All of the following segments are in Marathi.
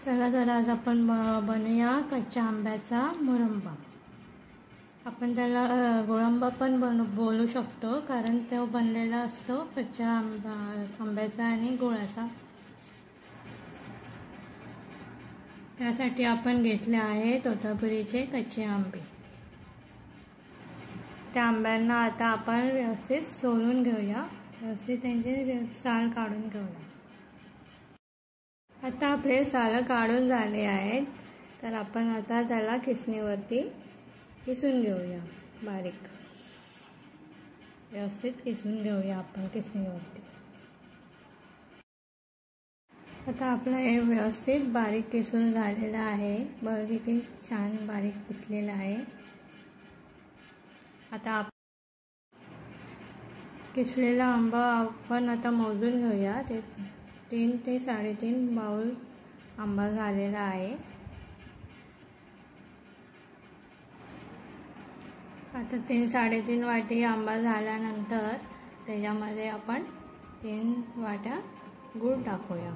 चला तर आज आपण बनवूया कच्च्या आंब्याचा मुरंबा। आपण त्याला गोळंबा पण बोलू शकतो, कारण तो बनलेला असतो कच्च्या आंब्याचा आणि गुळाचा। त्यासाठी आपण घेतले आहे तोतापुरीचे कच्चे आंबे। त्या आंब्यांना आता आपण व्यवस्थित सोलून घेऊया, व्यवस्थित त्यांचे साल काढून घेऊया। आता आपले साल काढून झाले आहेत, तर आपण आता त्याला किसणीवरती किसून घेऊया। बारीक व्यवस्थित किसून घेऊया आपण किसणीवरती। आता आपला हे व्यवस्थित बारीक किसून झालेला आहे। बघा किती छान बारीक किसलेला आहे। आता किसलेला आंबा आपण आता मोजून घेऊया। 3 ते 3.5 बाउल आंबा झालेला आहे। आता 3-3.5 वाटी आंबा झाल्यानंतर त्याच्यामध्ये आपण 3 वाट्या गूळ टाकूया।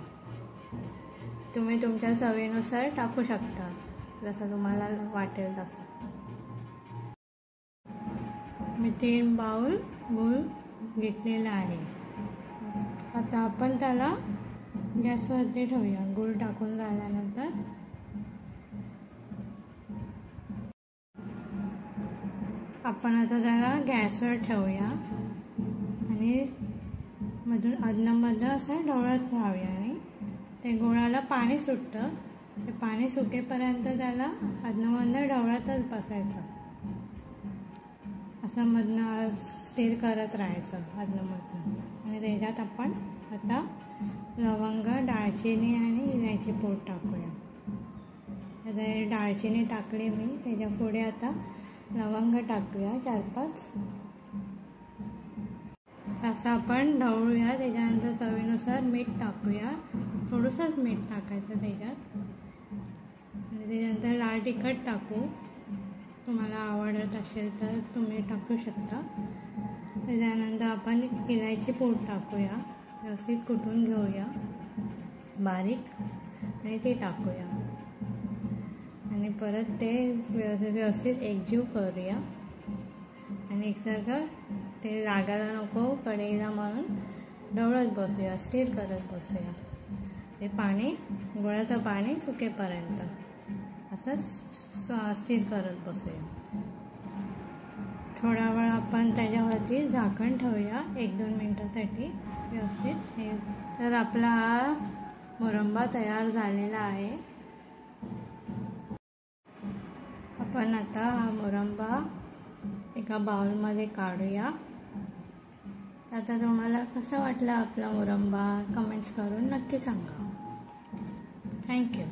तुम्ही तुमच्या चवीनुसार टाकू शकता, जसं तुम्हाला वाटेल तसं। मी 3 बाउल गूळ घेतलेला आहे। आता आपण त्याला गॅसवरती ठेवूया। गूळ टाकून झाल्यानंतर आपण आता त्याला गॅसवर ठेवूया आणि अधनं असं ढवळत राहूया आणि ते गुळाला पाणी सुटतं, ते पाणी सुटेपर्यंत त्याला अधनं ढवळतच बसायचं। असं मधनं स्टीर करत राहायचं अधनं आणि त्याच्यात आपण आता लवंग, दालचिनी आणि इलायची पूड टाकूया। आता दालचिनी टाकली मी, त्याच्या पुढे आता लवंग टाकूया 4-5। असं आपण ढवळूया। त्याच्यानंतर चवीनुसार मीठ टाकूया, थोडंसंच मीठ टाकायचं त्याच्यात। आणि त्याच्यानंतर लाल तिखट टाकू, तुम्हाला आवडत असेल तर तुम्ही टाकू शकता। त्याच्यानंतर आपण इलायची पूड टाकूया, व्यवस्थित कुटून घेऊया बारीक आणि ते टाकूया आणि परत ते व्यवस्थित एकजीव करूया आणि एकसारखं ते लागायला नको कढईला, म्हणून ढवळत बसूया, स्टीर करत बसूया। ते पाणी, गुळाचं पाणी सुकेपर्यंत असं स्टीर करत बसूया। थोडा वेळ आपण त्याच्यावरती झाकण ठेवूया 1-2 मिनिटासाठी व्यवस्थित। तर आपला हा मुरंबा तयार झालेला आहे। आपण आता हा मुरंबा एका बाउलमध्ये काढूया। आता तुम्हाला कसा वाटला आपला मुरंबा कमेंट्स करून नक्की सांगा। थँक्यू।